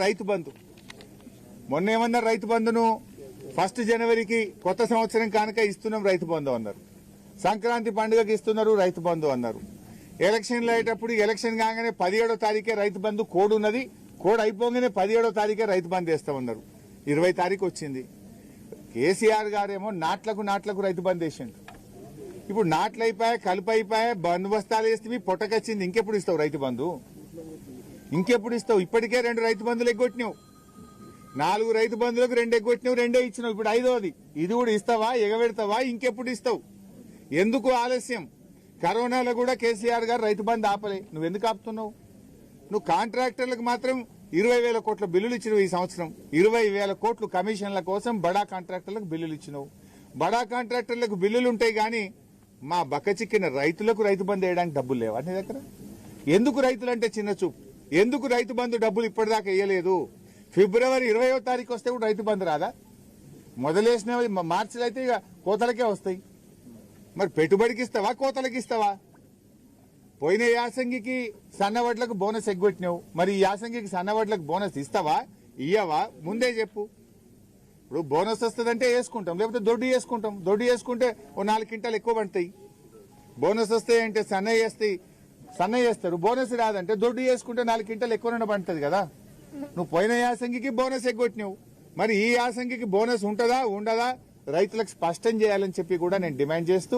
రైతు బంధు మొన్న ఏమన్నారు? రైతు బంధును 1 జనవరికి కొత్త సంవత్సరం కానుక ఇస్తున్నాం రైతు బంధు అన్నారు. సంక్రాంతి పండుగకి ఇస్తున్నారు రైతు బంధు అన్నారు. ఎలక్షన్లు అయ్యేటప్పుడు ఎలక్షన్ కాగానే 17వ తారీఖే రైతు బంధు కోడ్ ఉన్నది, కోడ్ అయిపోగానే 17వ తారీఖే రైతు బంధు వేస్తామన్నారు. 20 తారీఖు వచ్చింది. కేసీఆర్ గారేమో నాట్లకు రైతు బంధు వేసిండు. ఇప్పుడు నాట్లు అయిపోయా, కలుపు అయిపోయా, బందోబస్తాలు వేస్తే పొట్టకొచ్చింది. ఇంకెప్పుడు ఇస్తావు రైతు బంధు? ఇంకెప్పుడు ఇస్తావు? ఇప్పటికే 2 రైతు బంధులు ఎగ్గొట్టినావు. 4 రైతు బంధులకు 2 ఎగ్గొట్టినావు, 2 ఇచ్చినావు. ఇప్పుడు 5వది. ఇది కూడా ఇస్తావా? ఎగబెడతావా? ఇంకెప్పుడు ఇస్తావు? ఎందుకు ఆలస్యం? కరోనాలో కూడా కేసీఆర్ గారు రైతు బంధు ఆపలే. నువ్వెందుకు ఆపుతున్నావు? నువ్వు కాంట్రాక్టర్లకు మాత్రం 20,000 కోట్ల బిల్లులు ఇచ్చినావు. ఈ సంవత్సరం 20,000 కోట్లు కమిషన్ల కోసం బడా కాంట్రాక్టర్లకు బిల్లులు ఇచ్చినావు. బడా కాంట్రాక్టర్లకు బిల్లులు ఉంటాయి కానీ మా బక్కచిక్కిన రైతులకు రైతు బంధు వేయడానికి డబ్బులు లేవా నీ దగ్గర? ఎందుకు రైతులంటే చిన్న చూపు? ఎందుకు రైతు బంధు డబ్బులు ఇప్పటిదాకా వేయలేదు? ఫిబ్రవరి 20వ తారీఖు వస్తే కూడా రైతు బంధు రాదా? మొదలేసిన మార్చిలో అయితే ఇక కోతలకే వస్తాయి. మరి పెట్టుబడికి ఇస్తావా, కోతలకి ఇస్తావా? పోయిన యాసంగికి సన్నవడ్లకు బోనస్ ఎగ్గొట్టినావు. మరి ఈ యాసంగికి సన్నవడ్లకు బోనస్ ఇస్తావా, ఇయ్యవా? ముందే చెప్పు. ఇప్పుడు బోనస్ వస్తుందంటే వేసుకుంటాం, లేకపోతే దొడ్డు వేసుకుంటాం. దొడ్డు వేసుకుంటే ఓ 4 క్వింటాలు ఎక్కువ పడతాయి. బోనస్ వస్తాయంటే సన్నయ్య వేస్తారు. బోనస్ రాదంటే దొడ్డు వేసుకుంటే 4 క్వింటాలు ఎక్కువ పడుతుంది కదా. నువ్వు పోయిన యాసంగికి బోనస్ ఎగ్గొట్టినావు. మరి ఈ యాసంగికి బోనస్ ఉంటుందా ఉండదా రైతులకు స్పష్టం చేయాలని చెప్పి కూడా నేను డిమాండ్ చేస్తూ